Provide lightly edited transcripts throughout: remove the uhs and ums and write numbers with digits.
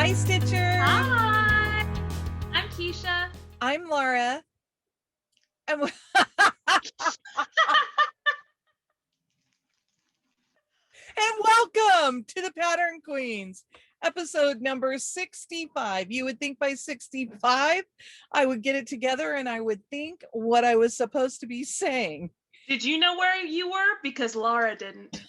Hi, Stitcher. Hi, I'm Keisha. I'm Laura. And, and welcome to the Pattern Queens, episode number 65. You would think by 65, I would get it together and I would think what I was supposed to be saying. Did you know where you were? Because Laura didn't.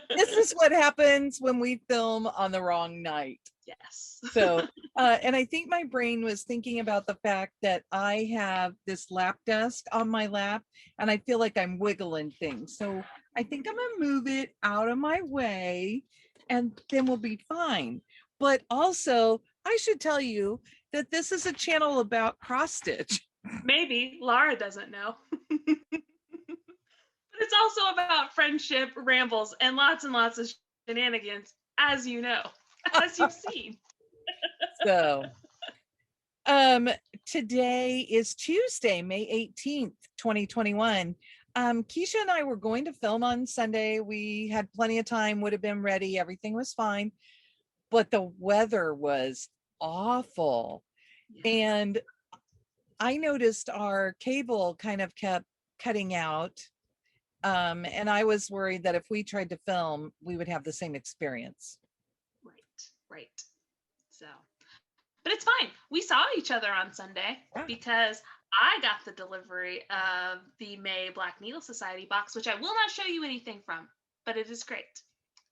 This is what happens when we film on the wrong night. Yes. So, and I think my brain was thinking about the fact that I have this lap desk on my lap and I feel like I'm wiggling things. So I think I'm gonna move it out of my way and then we'll be fine. But also, I should tell you that this is a channel about cross stitch. Maybe Laura doesn't know. But it's also about friendship, rambles, and lots of shenanigans, as you know, as you've seen. So, today is Tuesday, May 18th, 2021. Keisha and I were going to film on Sunday. We had plenty of time, would have been ready. Everything was fine, but the weather was awful. And I noticed our cable kind of kept cutting out. And I was worried that if we tried to film, we would have the same experience. Right. So, but it's fine. We saw each other on Sunday because I got the delivery of the May Black Needle Society box, which I will not show you anything from, but it is great.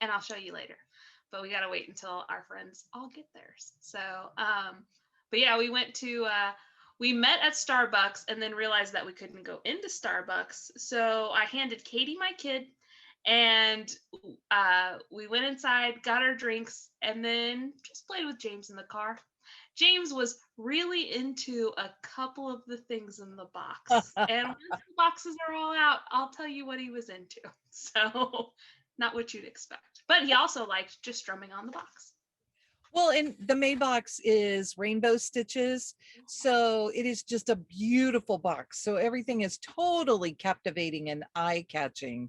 And I'll show you later. But we got to wait until our friends all get theirs. So, but yeah, we went to, we met at Starbucks and then realized that we couldn't go into Starbucks. So I handed Katie my kid and we went inside, got our drinks, and then just played with James in the car. James was really into a couple of the things in the box. And once the boxes are all out, I'll tell you what he was into. So not what you'd expect. But he also liked just drumming on the box. Well, and the May box is rainbow stitches. So it is just a beautiful box. So everything is totally captivating and eye-catching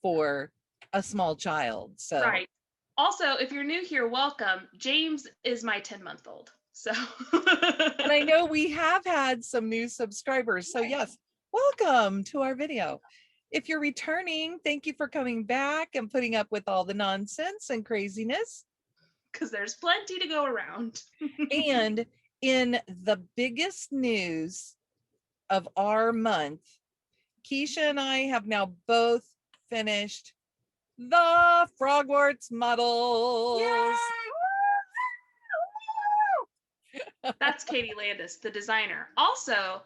for a small child. So right. Also, if you're new here, welcome. James is my 10-month-old. So and I know we have had some new subscribers. So yes, welcome to our video. If you're returning, thank you for coming back and putting up with all the nonsense and craziness. Because there's plenty to go around. And in the biggest news of our month, Keisha and I have now both finished the Frogwarts models. Yay! That's Katie Landis, the designer. Also,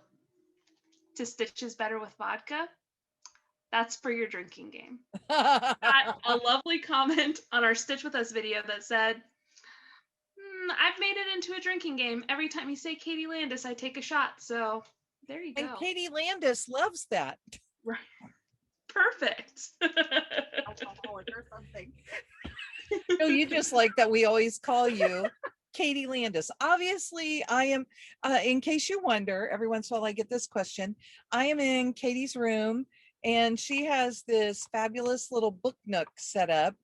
to stitches better with vodka, that's for your drinking game. Got a lovely comment on our Stitch With Us video that said, I've made it into a drinking game. Every time you say Katie Landis, I take a shot. So there you go. And Katie Landis loves that. Right. Perfect. I'll call her something. No, you just like that we always call you Katie Landis. Obviously, I am, in case you wonder, every once in a while I get this question, I am in Katie's room and she has this fabulous little book nook set up.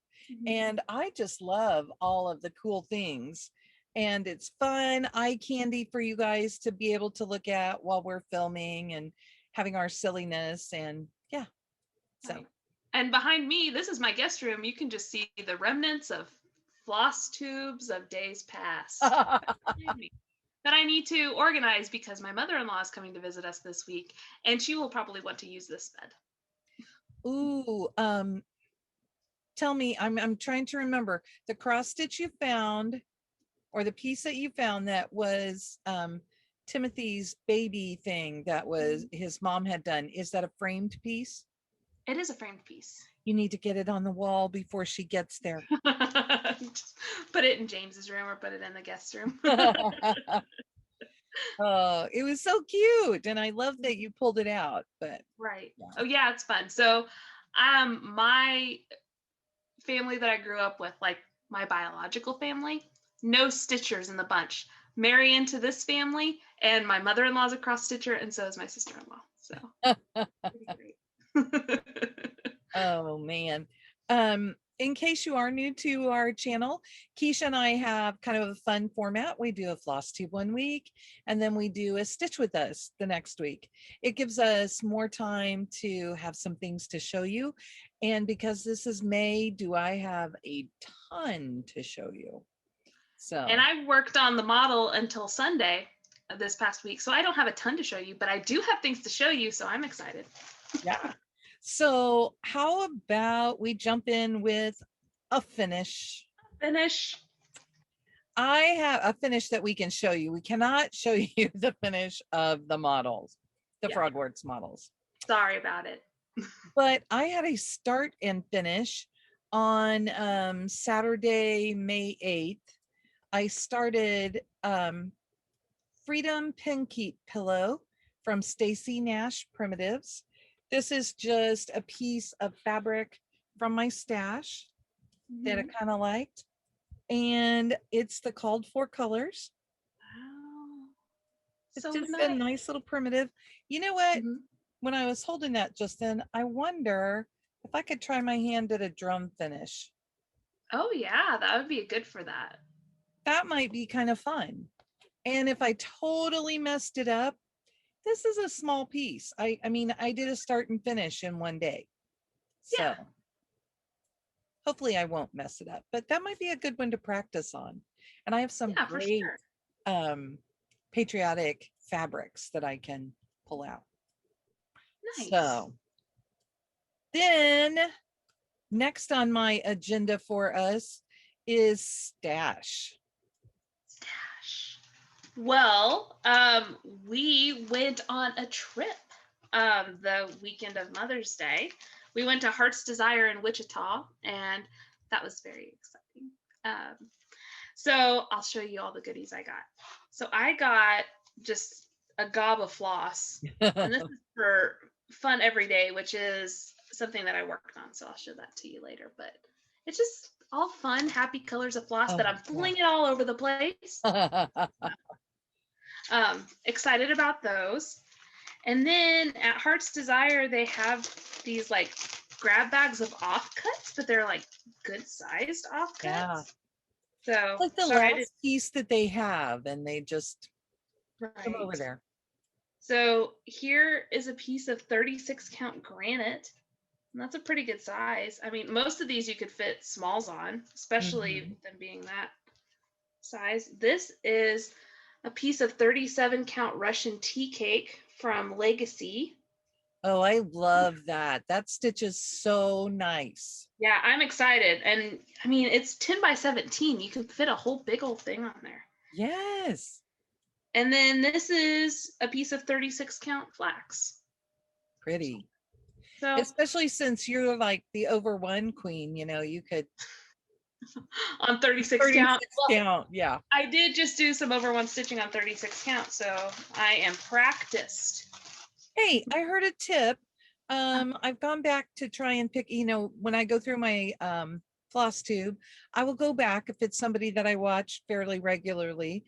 And I just love all of the cool things. And it's fun, eye candy for you guys to be able to look at while we're filming and having our silliness. And yeah, so. And behind me, this is my guest room. You can just see the remnants of floss tubes of days past that I need to organize because my mother-in-law is coming to visit us this week and she will probably want to use this bed. Ooh, tell me, I'm trying to remember the cross stitch you found or the piece that you found that was Timothy's baby thing that was his mom had done. Is that a framed piece? It is a framed piece. You need to get it on the wall before she gets there. Just put it in James's room or put it in the guest room. Oh, it was so cute. And I love that you pulled it out, but right. Yeah. Oh yeah, it's fun. So my family that I grew up with, like my biological family, no stitchers in the bunch. Marry into this family and my mother-in-law is a cross stitcher and so is my sister-in-law. So pretty great. Oh man. in case you are new to our channel, Keisha and I have kind of a fun format. We do a Flosstube one week, and then we do a Stitch with Us the next week. It gives us more time to have some things to show you. And because this is May, do I have a ton to show you? So, and I worked on the model until Sunday of this past week, so I don't have a ton to show you, but I do have things to show you, so I'm excited. yeah. So how about we jump in with a finish? I have a finish that we can show you. We cannot show you the finish of the models, the Frogworks models. Sorry about it. But I had a start and finish on Saturday, May 8th. I started Freedom Pinkeep pillow from Stacy Nash Primitives. This is just a piece of fabric from my stash that I kind of liked. And it's the called for colors. Wow. It's So just nice. a nice little primitive. You know what? When I was holding that just then, I wonder if I could try my hand at a drum finish. Oh yeah, that would be good for that. That might be kind of fun. And if I totally messed it up, this is a small piece. I mean, I did a start and finish in one day. So hopefully I won't mess it up, but that might be a good one to practice on. And I have some great patriotic fabrics that I can pull out. Nice. So then next on my agenda for us is stash. Well, we went on a trip the weekend of Mother's Day. We went to Heart's Desire in Wichita, and that was very exciting. So I'll show you all the goodies I got. So I got just a gob of floss, and this is for fun every day, which is something that I worked on. So I'll show that to you later. But it's just all fun, happy colors of floss that I'm flinging all over the place. Excited about those. And then at Heart's Desire, they have these like grab bags of offcuts, but they're like good sized offcuts. Yeah. So like the last piece that they have, and they just come over there. So here is a piece of 36 count granite. And that's a pretty good size. I mean, most of these you could fit smalls on, especially them being that size. This is a piece of 37 count Russian tea cake from Legacy. Oh, I love that. That stitch is so nice. Yeah, I'm excited. And I mean, it's 10 by 17. You can fit a whole big old thing on there. Yes. And then this is a piece of 36 count flax. Pretty. So, especially since you're like the over one queen, you know, you could on 36 count. Yeah. I did just do some over one stitching on 36 count, so I am practiced. Hey, I heard a tip. I've gone back to try and pick, you know, when I go through my Flosstube, I will go back if it's somebody that I watch fairly regularly.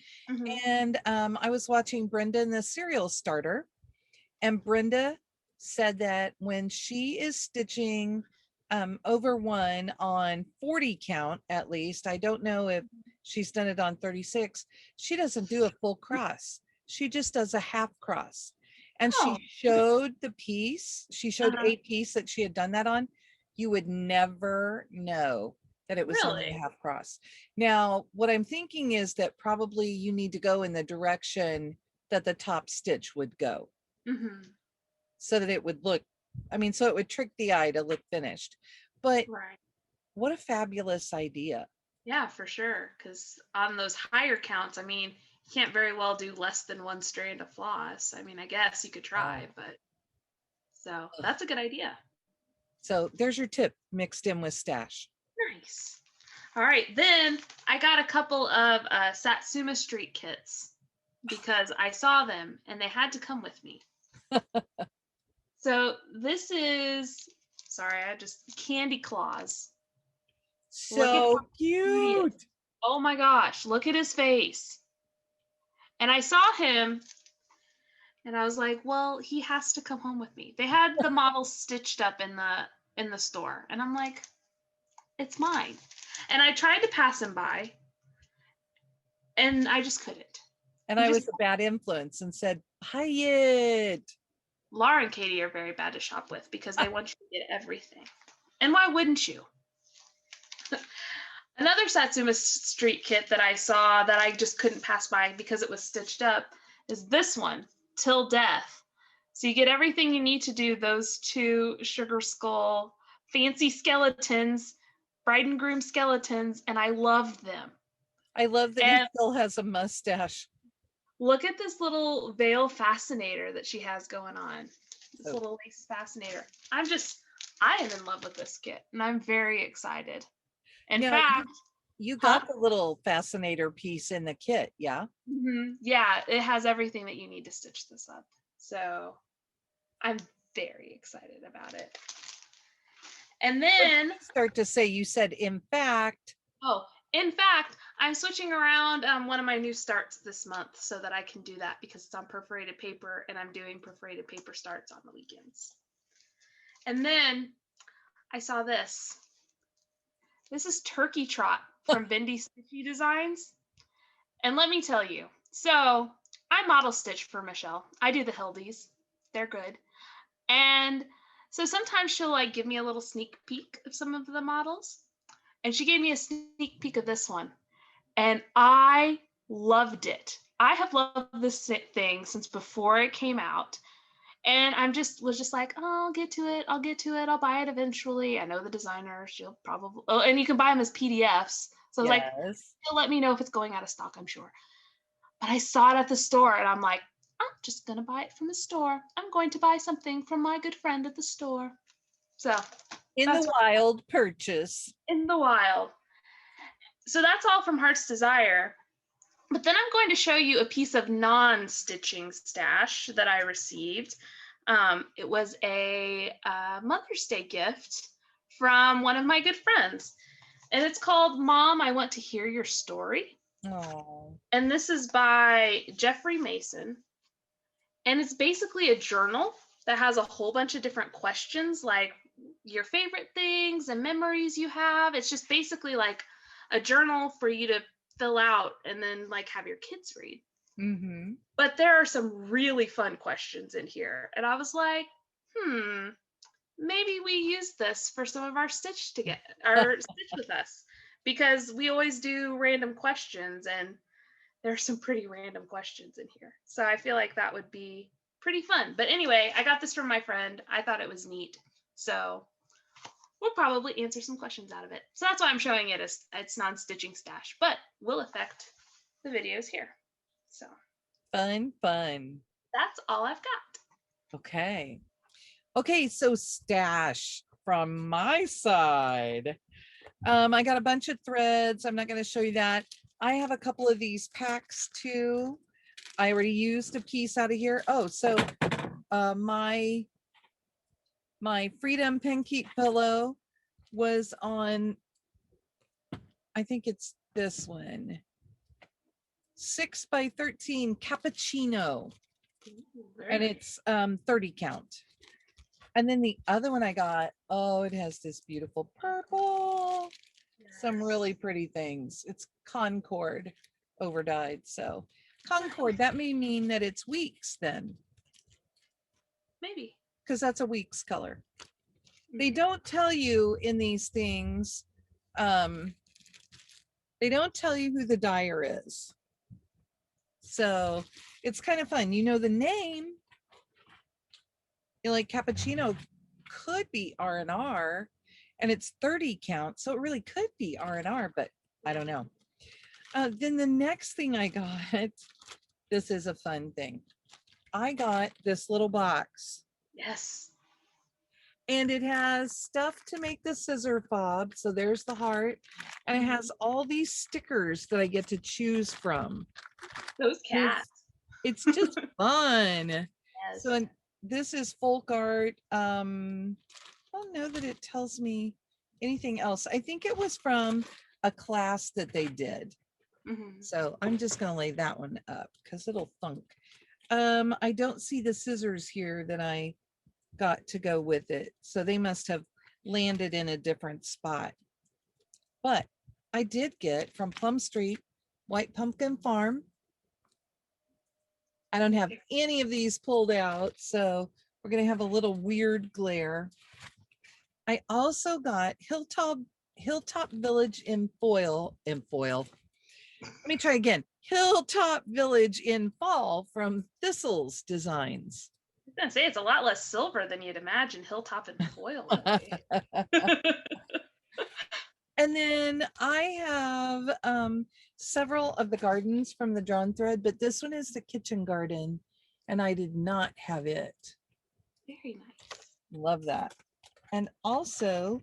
And I was watching Brenda in the Serial Starter, and Brenda said that when she is stitching over one on 40 count, at least, I don't know if she's done it on 36, she doesn't do a full cross. She just does a half cross. And she showed the piece, she showed a piece that she had done that on. You would never know that it was only a half cross. Now, what I'm thinking is that probably you need to go in the direction that the top stitch would go. So that it would look, I mean, so it would trick the eye to look finished. But what a fabulous idea. Yeah, for sure. Because on those higher counts, I mean, you can't very well do less than one strand of floss. I mean, I guess you could try, but so that's a good idea. So there's your tip mixed in with stash. Nice. All right, then I got a couple of Satsuma Street kits because I saw them and they had to come with me. So this is, sorry, I just candy claws. So cute. Oh my gosh, look at his face. And I saw him and I was like, well, he has to come home with me. They had the models stitched up in the store. And I'm like, It's mine. And I tried to pass him by, and I just couldn't. And I was a bad influence and said, buy it. Laura and Katie are very bad to shop with because they want you to get everything. And why wouldn't you? Another Satsuma Street kit that I saw that I just couldn't pass by because it was stitched up is this one, Til Death. So you get everything you need to do those 2 sugar skull fancy skeletons, bride and groom skeletons, and I loved them. I love that he still has a mustache. Look at this little veil fascinator that she has going on. This little lace fascinator. I am in love with this kit, and I'm very excited. In fact, you got the little fascinator piece in the kit, yeah? Mm-hmm. Yeah, it has everything that you need to stitch this up. So I'm very excited about it. And then start to say, you said, in fact. Oh, in fact, I'm switching around one of my new starts this month so that I can do that because it's on perforated paper and I'm doing perforated paper starts on the weekends. And then I saw this. This is Turkey Trot from Dinky Designs. And let me tell you, so I model stitch for Michelle. I do the Hildies. They're good. And so sometimes she'll like give me a little sneak peek of some of the models. And she gave me a sneak peek of this one. And I loved it. I have loved this thing since before it came out. And was just like, oh, I'll get to it. I'll buy it eventually. I know the designer. She'll probably, and you can buy them as PDFs. So like, she'll let me know if it's going out of stock, I'm sure. But I saw it at the store and I'm like, I'm just going to buy it from the store. I'm going to buy something from my good friend at the store. So in the wild purchase. In the wild. So that's all from Heart's Desire. But then I'm going to show you a piece of non-stitching stash that I received. It was a Mother's Day gift from one of my good friends. And it's called Mom, I Want to Hear Your Story. Oh. And this is by Jeffrey Mason. And it's basically a journal that has a whole bunch of different questions, like your favorite things and memories you have. It's just basically like a journal for you to fill out and then like have your kids read. Mm-hmm. But there are some really fun questions in here. And I was like, maybe we use this for some of our stitch to get our stitch with us, because we always do random questions and there's some pretty random questions in here. So I feel like that would be pretty fun. But anyway, I got this from my friend. I thought it was neat. So we'll probably answer some questions out of it. So that's why I'm showing it as it's non-stitching stash, but will affect the videos here. So fun. That's all I've got. Okay, so stash from my side. I got a bunch of threads. I'm not going to show you that. I have a couple of these packs too. I already used a piece out of here. Oh, so my Freedom Pinkeep pillow was on, I think it's this one, 6x13 cappuccino. And it's 30 count. And then the other one I got, oh, it has this beautiful purple, some really pretty things. It's Concord over dyed. So Concord, that may mean that it's weeks then. Maybe. Because that's a weeks color. They don't tell you in these things, they don't tell you who the dyer is. So it's kind of fun. You know the name. You're like, cappuccino could be R&R, and it's 30 count, so it really could be R&R, but I don't know. Then the next thing I got, this is a fun thing. I got this little box. Yes. And it has stuff to make the scissor fob. So there's the heart. And it has all these stickers that I get to choose from. Those cats. It's just fun. Yes. So this is folk art. I don't know that it tells me anything else. I think it was from a class that they did. Mm-hmm. So I'm just going to lay that one up because it'll thunk. I don't see the scissors here that I got to go with it. So they must have landed in a different spot. But I did get from Plum Street, White Pumpkin Farm. I don't have any of these pulled out, so we're going to have a little weird glare. I also got Hilltop Village in foil. Let me try again. Hilltop Village in fall from Thistles Designs. I was gonna say it's a lot less silver than you'd imagine. Hilltop and foil. And then I have several of the gardens from the Drawn Thread, but this one is the kitchen garden, and I did not have it. Very nice. Love that. And also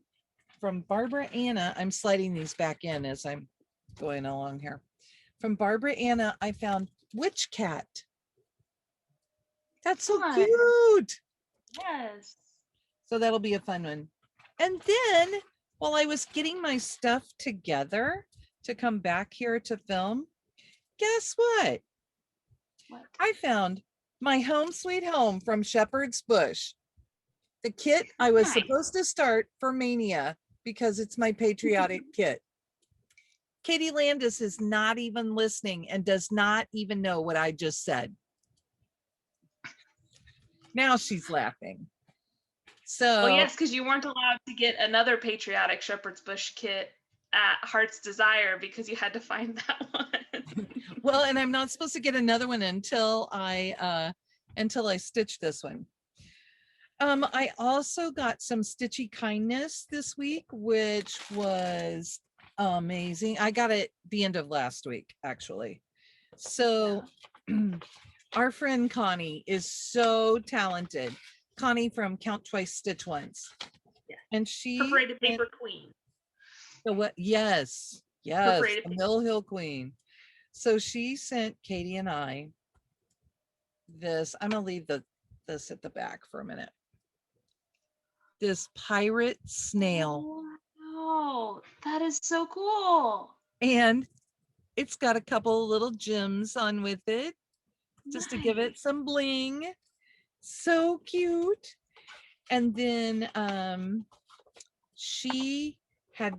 from Barbara Anna, I'm sliding these back in as I'm going along here. From Barbara Anna, I found Witch Cat. That's so cute. Yes. So that'll be a fun one. And then while I was getting my stuff together to come back here to film, guess what? I found my Home Sweet Home from Shepherd's Bush. The kit I was supposed to start for Mania because it's my patriotic kit. Katie Landis is not even listening and does not even know what I just said. Now she's laughing. So, well, yes, because you weren't allowed to get another patriotic Shepherd's Bush kit at Heart's Desire because you had to find that one. Well, and I'm not supposed to get another one until I stitch this one. I also got some Stitchy Kindness this week, which was amazing. I got it the end of last week, actually. So our friend Connie is so talented. Connie from Count Twice, Stitch Once. Yeah. And she Perforated paper queen. So what? Yes, the Mill Hill Queen. So she sent Katie and I this. I'm gonna leave this at the back for a minute. This pirate snail. Oh, that is so cool. And it's got a couple of little gems on with it, just to give it some bling. So cute. And then she had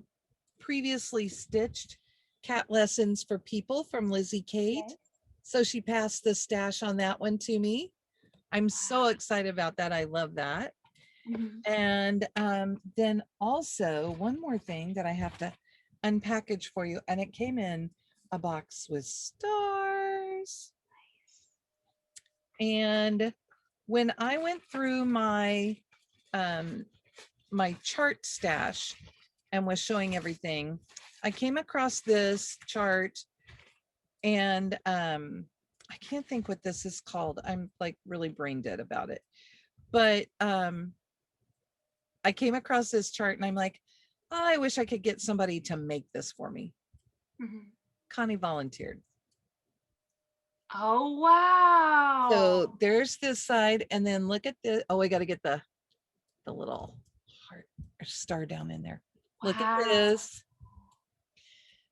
previously stitched Cat Lessons for People from Lizzie Kate. Okay. So she passed the stash on that one to me. I'm so excited about that. I love that. Mm-hmm. And then also one more thing that I have to unpackage for you, and it came in a box with stars. And when I went through my my chart stash and was showing everything, I came across this chart, and I can't think what this is called. I'm like really brain dead about it. But I came across this chart and I'm like, oh, I wish I could get somebody to make this for me. Mm-hmm. Connie volunteered. Oh, wow. So there's this side, and then look at this. Oh, I got to get the little heart or star down in there. Wow. Look at this.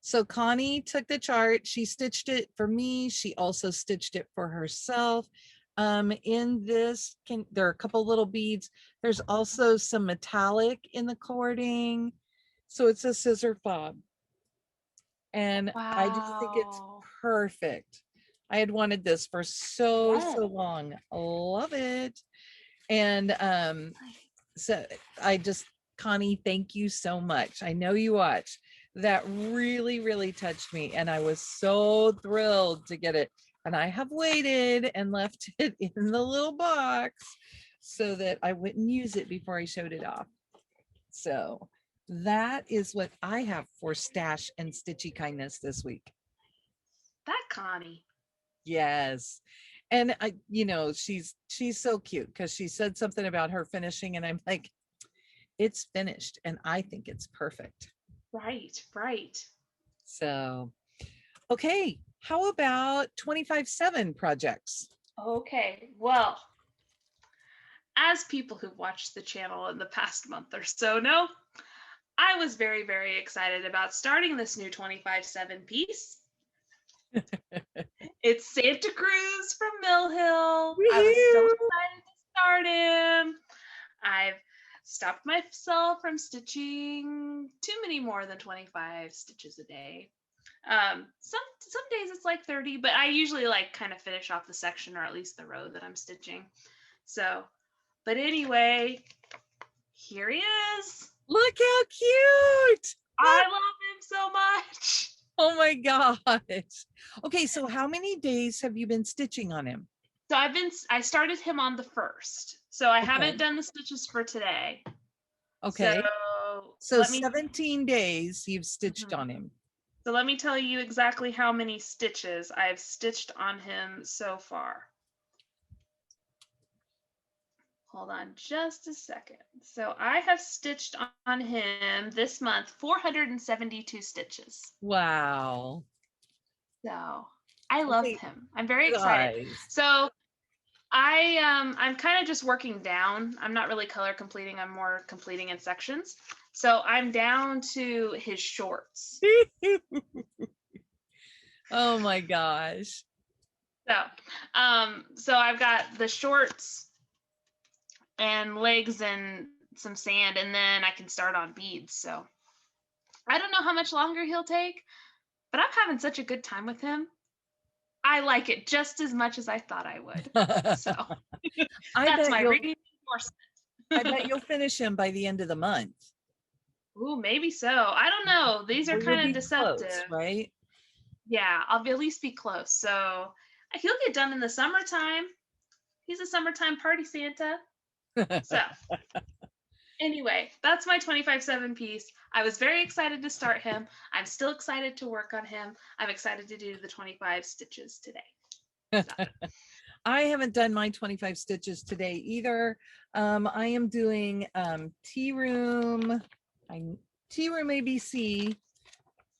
So Connie took the chart. She stitched it for me. She also stitched it for herself. In this, there are a couple little beads. There's also some metallic in the cording. So it's a scissor fob. And wow. I just think it's perfect. I had wanted this for so long. Love it. And so Connie, thank you so much. I know you watch. That really, really touched me. And I was so thrilled to get it. And I have waited and left it in the little box so that I wouldn't use it before I showed it off. So that is what I have for Stash and Stitchy Kindness this week. That Connie. Yes. And she's so cute because she said something about her finishing, and I'm like, it's finished and I think it's perfect. Right. So, okay. How about 25/7 projects? Okay, well, as people who've watched the channel in the past month or so know, I was very, very excited about starting this new 25/7 piece. It's Santa Cruz from Mill Hill. I was so excited to start him. I've stopped myself from stitching too many more than 25 stitches a day. Some days it's like 30, but I usually like kind of finish off the section or at least the row that I'm stitching. So, but anyway, here he is. Look how cute. I love him so much. Oh my gosh. Okay, so how many days have you been stitching on him? So I started him on the 1st. So I haven't done the stitches for today. Okay. So 17 days you've stitched on him. So let me tell you exactly how many stitches I've stitched on him so far. Hold on just a second. So I have stitched on him this month 472 stitches. Wow. So I love him. I'm very excited. So I'm kind of just working down. I'm not really color completing. I'm more completing in sections. So I'm down to his shorts. Oh my gosh. So I've got the shorts and legs and some sand, and then I can start on beads. So I don't know how much longer he'll take, but I'm having such a good time with him. I like it just as much as I thought I would. So that's my reading endorsement. I bet you'll finish him by the end of the month. Ooh, maybe so. I don't know. These are kind of deceptive, close, right? Yeah, I'll at least be close. So he'll get done in the summertime. He's a summertime party Santa. So anyway, that's my 25/7 piece. I was very excited to start him. I'm still excited to work on him. I'm excited to do the 25 stitches today. So. I haven't done my 25 stitches today either. I am doing Tearoom ABC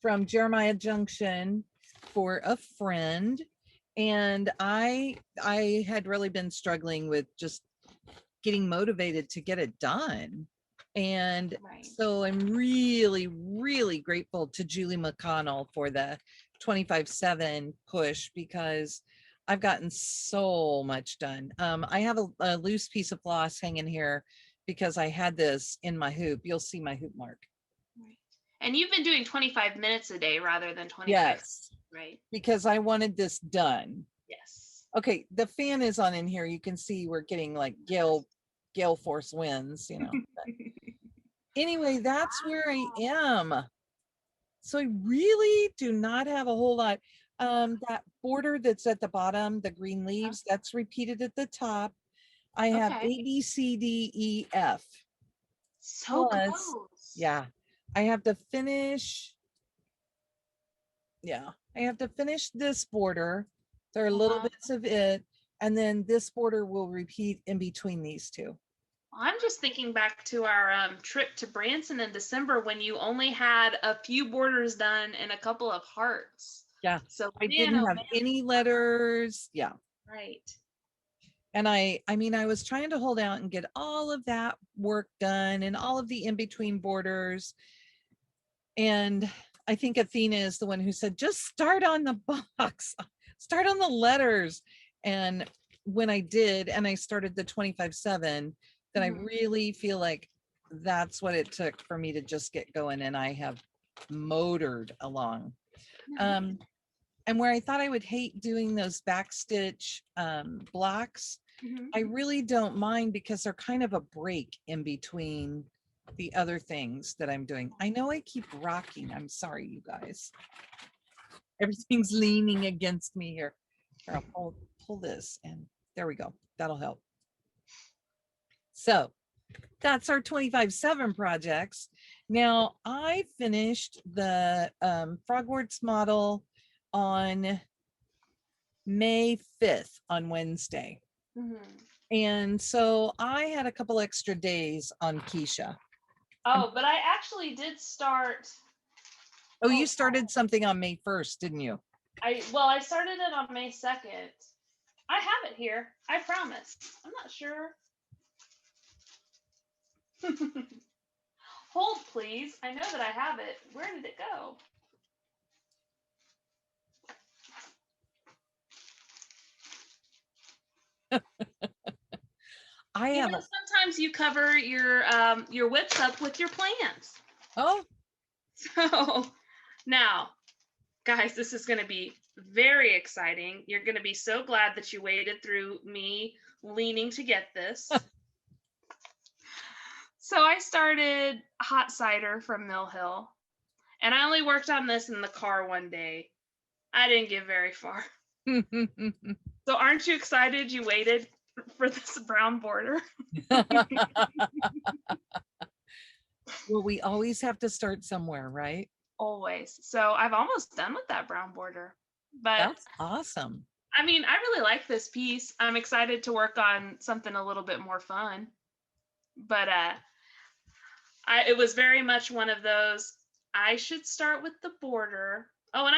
from Jeremiah Junction for a friend. And I had really been struggling with just getting motivated to get it done. And so I'm really, really grateful to Julie McConnell for the 25/7 push, because I've gotten so much done. I have a loose piece of floss hanging here because I had this in my hoop. You'll see my hoop mark. Right. And you've been doing 25 minutes a day rather than 25. Yes. Right. Because I wanted this done. Yes. Okay, the fan is on in here. You can see we're getting like gale force winds, you know. Anyway, that's where I am. So I really do not have a whole lot. That border that's at the bottom, the green leaves, that's repeated at the top. I have A, B, C, D, E, F. So close. Yeah, I have to finish. Yeah, I have to finish this border. There are little bits of it. And then this border will repeat in between these two. I'm just thinking back to our trip to Branson in December when you only had a few borders done and a couple of hearts. Yeah. So I didn't have any letters. Yeah. Right. And I mean, I was trying to hold out and get all of that work done and all of the in-between borders. And I think Athena is the one who said, just start on the box, start on the letters. And when I did, and I started the 25/7, then I really feel like that's what it took for me to just get going. And I have motored along. And where I thought I would hate doing those backstitch blocks, I really don't mind, because they're kind of a break in between the other things that I'm doing. I know I keep rocking. I'm sorry, you guys. Everything's leaning against me here. Here, I'll pull this, and there we go. That'll help. So that's our 25/7 projects. Now I finished the Frogwarts model on May 5th on Wednesday. And so I had a couple extra days on Keisha. Oh, but I actually did start. Oh, you started something on May 1st, didn't you? I started it on May 2nd. I have it here. I promise. I'm not sure. Hold, please. I know that I have it. Where did it go? sometimes you cover your whips up with your plants. Oh. So now, guys, this is going to be very exciting. You're going to be so glad that you waited through me leaning to get this. So I started hot cider from Mill Hill, and I only worked on this in the car one day. I didn't get very far. So aren't you excited you waited for this brown border? Well, we always have to start somewhere, right? Always. So I've almost done with that brown border. But that's awesome. I mean, I really like this piece. I'm excited to work on something a little bit more fun. But it was very much one of those, I should start with the border. Oh, and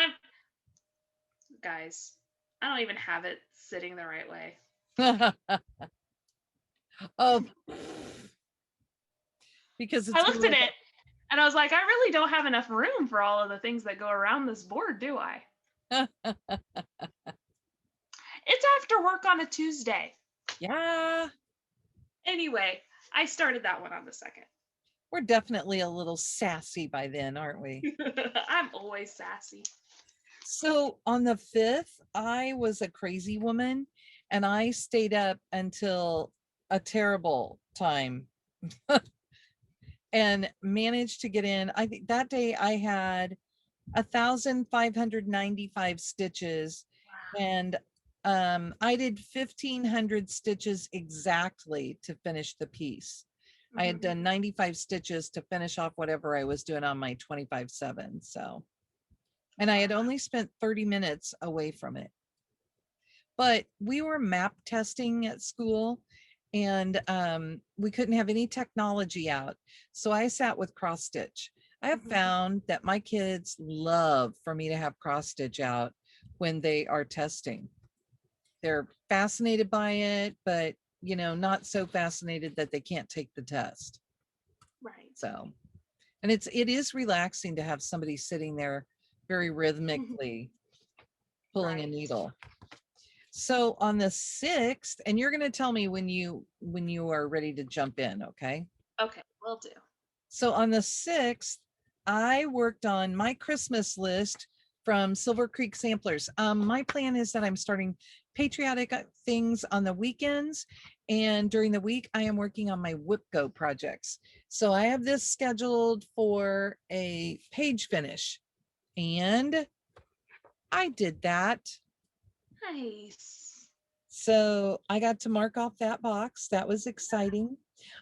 guys, I don't even have it sitting the right way. Oh, because I looked at it and I was like, I really don't have enough room for all of the things that go around this board, do I? It's after work on a Tuesday. Yeah. Anyway, I started that one on the 2nd. We're definitely a little sassy by then, aren't we? I'm always sassy. So on the 5th, I was a crazy woman and I stayed up until a terrible time and managed to get in. I think that day I had 1,595 stitches. Wow. And I did 1,500 stitches exactly to finish the piece. I had done 95 stitches to finish off whatever I was doing on my 25/7. So, and I had only spent 30 minutes away from it. But we were map testing at school and we couldn't have any technology out. So I sat with cross stitch. I have found that my kids love for me to have cross stitch out when they are testing. They're fascinated by it, but you know, not so fascinated that they can't take the test. Right. So, and it is relaxing to have somebody sitting there very rhythmically pulling a needle. So on the 6th, and you're going to tell me when you are ready to jump in, okay? Okay, will do. So on the 6th, I worked on my Christmas list from Silver Creek Samplers. My plan is that I'm starting patriotic things on the weekends, and during the week I am working on my Whip Go projects. So I have this scheduled for a page finish, and I did that. Nice. So I got to mark off that box. That was exciting.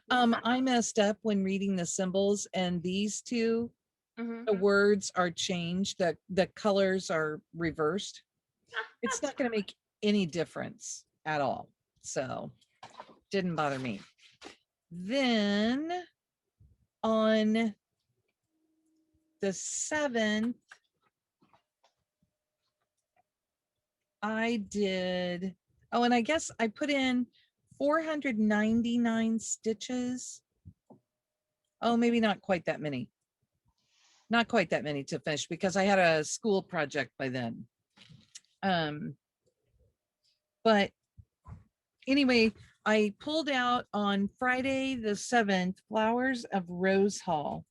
I messed up when reading the symbols, and these two, the words are changed. The colors are reversed. It's not going to make any difference at all. So didn't bother me. Then on the 7th, I did, oh, and I guess I put in 499 stitches. Oh, maybe not quite that many. Not quite that many to finish because I had a school project by then. But anyway, I pulled out on Friday the 7th, Flowers of Rose Hall.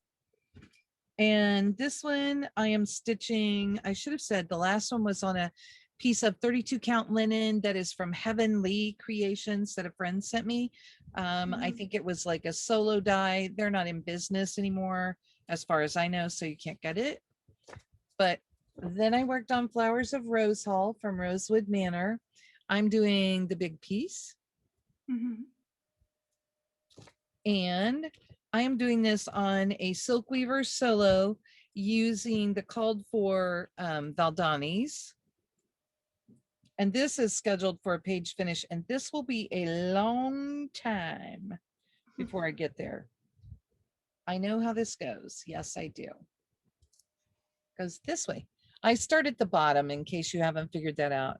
And this one I am stitching, I should have said the last one was on a piece of 32 count linen that is from Heavenly Creations that a friend sent me. I think it was like a solo dye. They're not in business anymore, as far as I know, so you can't get it. But then I worked on Flowers of Rose Hall from Rosewood Manor. I'm doing the big piece. And I am doing this on a Silk Weaver solo using the called for Valdanis. And this is scheduled for a page finish, and this will be a long time before I get there. I know how this goes. Yes, I do. Goes this way. I start at the bottom in case you haven't figured that out.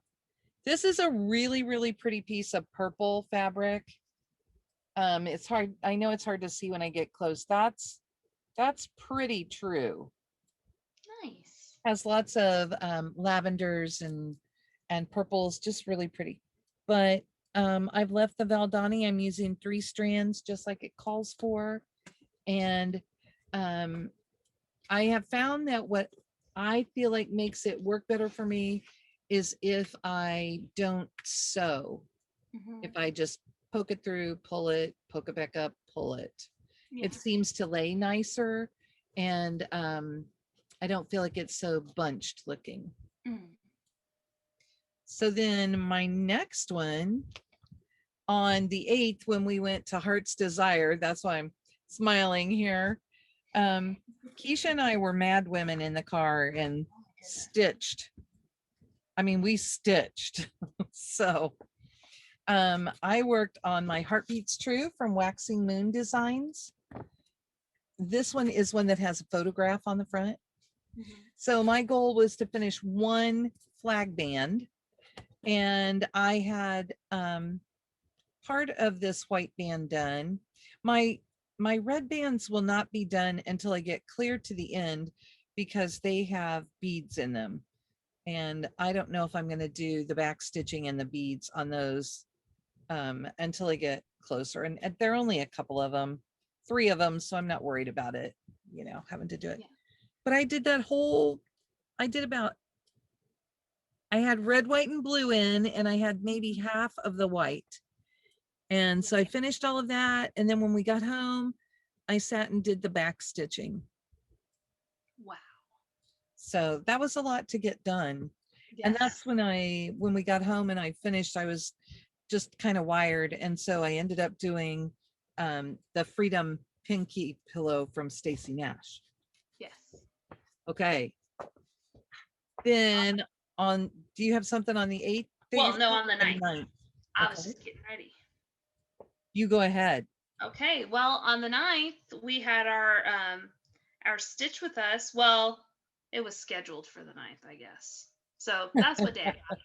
This is a really, really pretty piece of purple fabric. It's hard. I know it's hard to see when I get close. That's pretty true. Nice. Has lots of lavenders and purples, just really pretty. But I've left the Valdani. I'm using 3 strands just like it calls for. And I have found that what I feel like makes it work better for me is if I don't sew. If I just poke it through, pull it, poke it back up, pull it. Yeah. It seems to lay nicer, and I don't feel like it's so bunched looking. So then my next one on the 8th, when we went to Heart's Desire, that's why I'm smiling here. Keisha and I were mad women in the car and stitched. I mean, we stitched. So I worked on my Heartbeats True from Waxing Moon Designs. This one is one that has a photograph on the front. So my goal was to finish 1 flag band, and I had part of this white band done. My red bands will not be done until I get clear to the end, because they have beads in them. And I don't know if I'm going to do the back stitching and the beads on those until I get closer. And there are only a couple of them, 3 of them. So I'm not worried about it, you know, having to do it. Yeah. But I did that whole, I had red, white, and blue in, and I had maybe half of the white. And so I finished all of that. And then when we got home, I sat and did the back stitching. Wow. So that was a lot to get done. Yes. And that's when we got home and I finished, I was just kind of wired. And so I ended up doing the Freedom Pinkeep pillow from Stacy Nash. Yes. Okay. Then do you have something on the 8th? Well, no, on the 9th. I was just getting ready. You go ahead. Okay. Well, on the 9th, we had our stitch with us. Well, it was scheduled for the 9th, I guess. So that's what day I got it.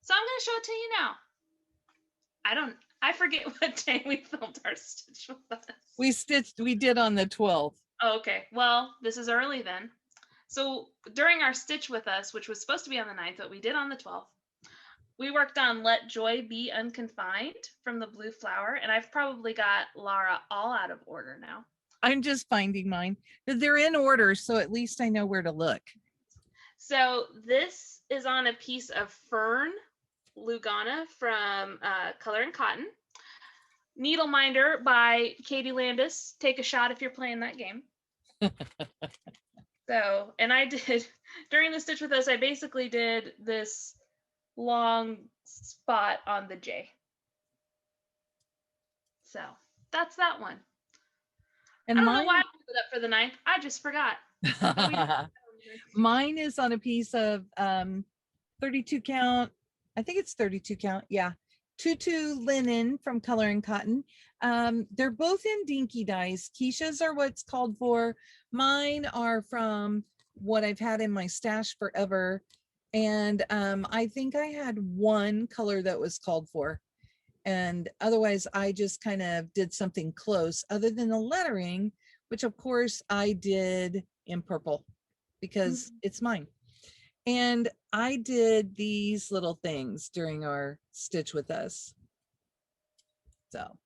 So I'm going to show it to you now. I forget what day we filmed our stitch with us. We did on the 12th. Oh, okay. Well, this is early then. So during our stitch with us, which was supposed to be on the 9th, but we did on the 12th, we worked on Let Joy Be Unconfined from the Blue Flower. And I've probably got Laura all out of order now. I'm just finding mine. They're in order, so at least I know where to look. So this is on a piece of Fern Lugana from Color and Cotton. Needle Minder by Katie Landis. Take a shot if you're playing that game. So, and I did, during the stitch with us, I basically did this long spot on the J. So that's that one. And I don't know why I put it up for the 9th. I just forgot. Mine is on a piece of 32 count. I think it's 32 count. Yeah. Tutu linen from Color and Cotton. They're both in Dinky Dyes. Keisha's are what's called for. Mine are from what I've had in my stash forever. And I think I had 1 color that was called for. And otherwise, I just kind of did something close, other than the lettering, which of course I did in purple because it's mine. And I did these little things during our stitch with us. So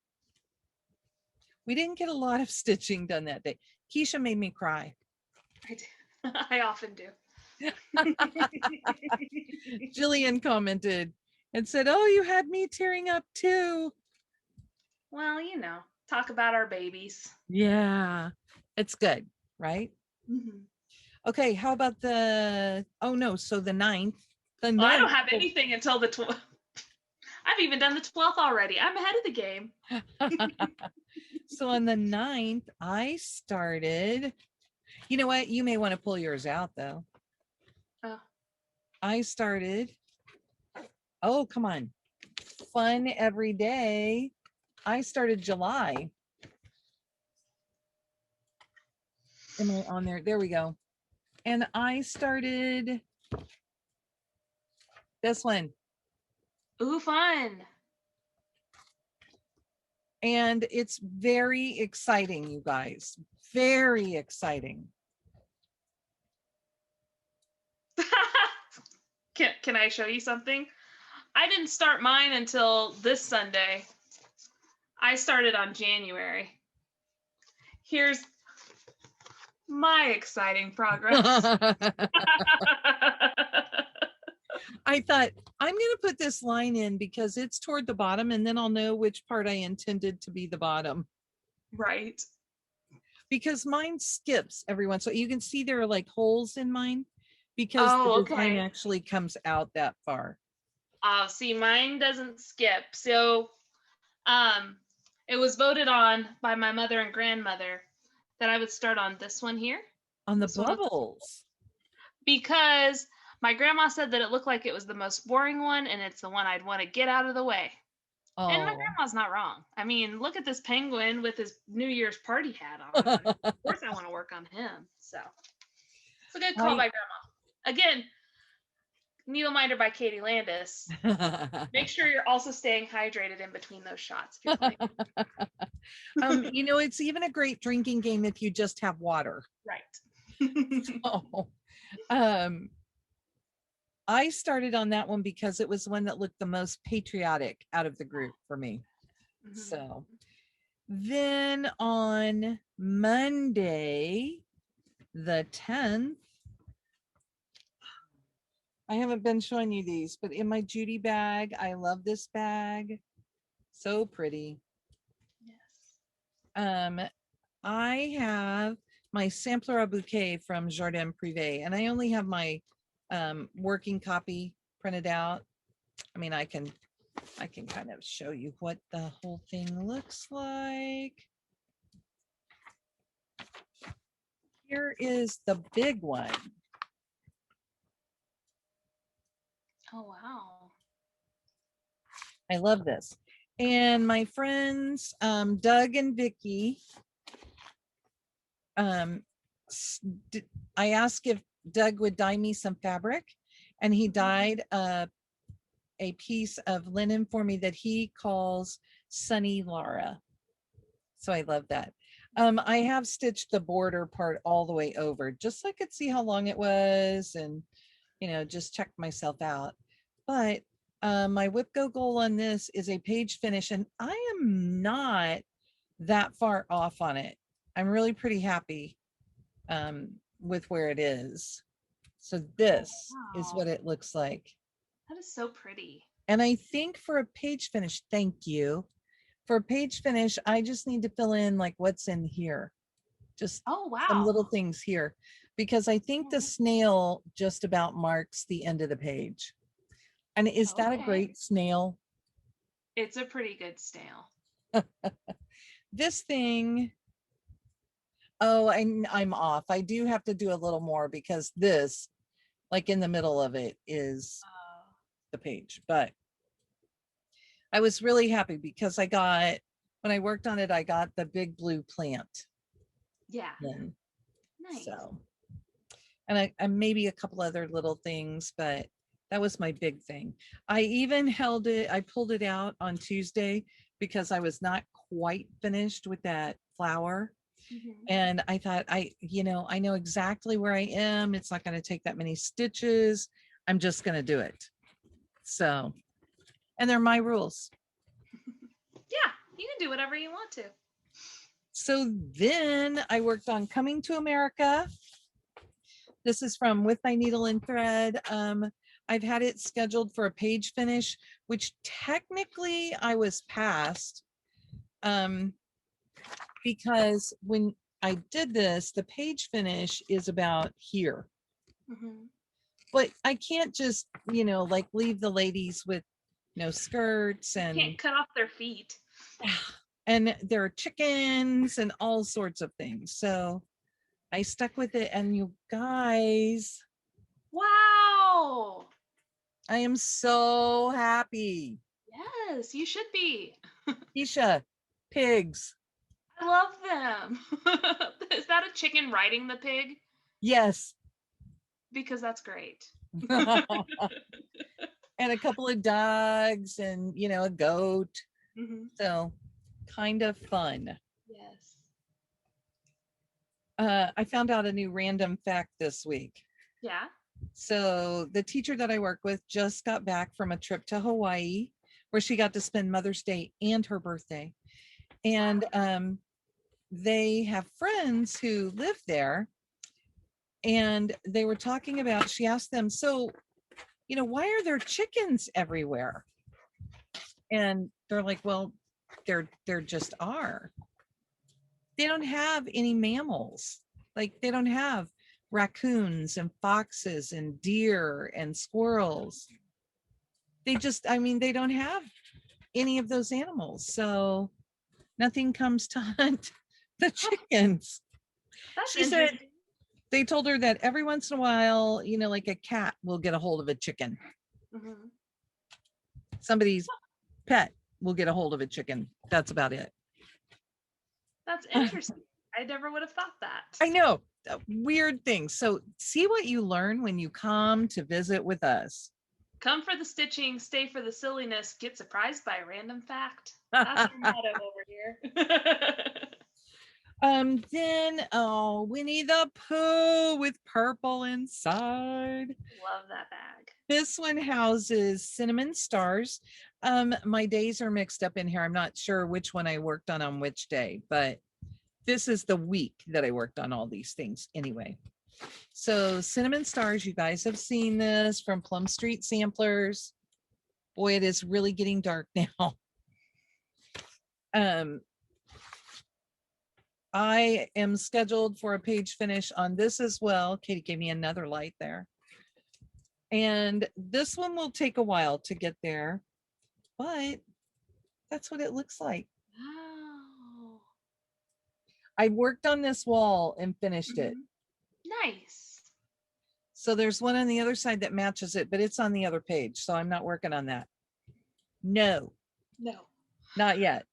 we didn't get a lot of stitching done that day. Keisha made me cry. I do. I often do. Jillian commented and said, "Oh, you had me tearing up too." Well, you know, talk about our babies. Yeah, it's good, right? Okay, how about oh no, so the 9th. Well, I don't have anything until the 12th. I've even done the 12th already. I'm ahead of the game. So on the 9th, I started, you know what? You may want to pull yours out though. Oh. I started, oh, come on. Fun every day. I started July. Am I on there? There we go. And I started this one. Ooh, fun. And it's very exciting, you guys. Very exciting. Can I show you something? I didn't start mine until this Sunday. I started on January. Here's my exciting progress. I thought I'm going to put this line in because it's toward the bottom and then I'll know which part I intended to be the bottom. Right. Because mine skips every once. So you can see there are like holes in mine because the design actually comes out that far. See, mine doesn't skip. So it was voted on by my mother and grandmother that I would start on this one here. On the bubbles. Because my grandma said that it looked like it was the most boring one and it's the one I'd want to get out of the way. Oh. And my grandma's not wrong. I mean, look at this penguin with his New Year's party hat on. Of course I want to work on him. So it's a good call by grandma. Again, Needle Minder by Katie Landis. Make sure you're also staying hydrated in between those shots. If you know, it's even a great drinking game if you just have water. Right. So, I started on that one because it was one that looked the most patriotic out of the group for me. Mm-hmm. So then on Monday, the 10th, I haven't been showing you these, but in my Judy bag, I love this bag. So pretty. Yes. I have my SamSarah bouquet from Jardin Privé, and I only have my working copy printed out. I mean, I can kind of show you what the whole thing looks like. Here is the big one. Oh, wow. I love this. And my friends, Doug and Vicky, I asked if Doug would dye me some fabric, and he dyed a piece of linen for me that he calls Sunny Lara. So I love that. I have stitched the border part all the way over just so I could see how long it was and, you know, just check myself out. But my whip go goal on this is a page finish, and I am not that far off on it. I'm really pretty happy with where it is. So this is what it looks like. That is so pretty. And I think for a page finish, thank you. For a page finish, I just need to fill in like what's in here. Just some little things here, because I think the snail just about marks the end of the page. And is that a great snail? It's a pretty good snail. This thing, oh, I'm off. I do have to do a little more because this, like in the middle of it, is the page. But I was really happy because I got, when I worked on it, I got the big blue plant. Yeah. Nice. So, and I maybe a couple other little things, but that was my big thing. I even held it, I pulled it out on Tuesday because I was not quite finished with that flower. Mm-hmm. And I thought, I know exactly where I am. It's not going to take that many stitches. I'm just going to do it. So, and they're my rules. Yeah, you can do whatever you want to. So then I worked on Coming to America. This is from With My Needle and Thread. I've had it scheduled for a page finish, which technically I was past, because when I did this, the page finish is about here. Mm-hmm. But I can't just, like leave the ladies with no skirts and you can't cut off their feet. And there are chickens and all sorts of things. So I stuck with it, and you guys. Wow. I am so happy. Yes, you should be. Keisha, pigs. I love them. Is that a chicken riding the pig? Yes. Because that's great. And a couple of dogs and, a goat. Mm-hmm. So kind of fun. Yes. I found out a new random fact this week. Yeah. So the teacher that I work with just got back from a trip to Hawaii where she got to spend Mother's Day and her birthday. And they have friends who live there. And they were talking about, she asked them, so, why are there chickens everywhere? And they're like, well, there just are. They don't have any mammals. Like they don't have raccoons and foxes and deer and squirrels. They don't have any of those animals. So nothing comes to hunt the chickens. That's She said they told her that every once in a while, like a cat will get a hold of a chicken. Mm-hmm. Somebody's pet will get a hold of a chicken. That's about it. That's interesting. I never would have thought that. I know. Weird things. So see what you learn when you come to visit with us. Come for the stitching, stay for the silliness, get surprised by a random fact. That's our motto over here. Then Winnie the Pooh with purple inside. Love that bag. This one houses cinnamon stars. My days are mixed up in here. I'm not sure which one I worked on which day, but this is the week that I worked on all these things anyway. So cinnamon stars, you guys have seen this from Plum Street Samplers. Boy, it is really getting dark now. I am scheduled for a page finish on this as well. Katie gave me another light there. And this one will take a while to get there, but that's what it looks like. Wow. I worked on this wall and finished it. Nice. So there's one on the other side that matches it, but it's on the other page. So I'm not working on that. No, not yet.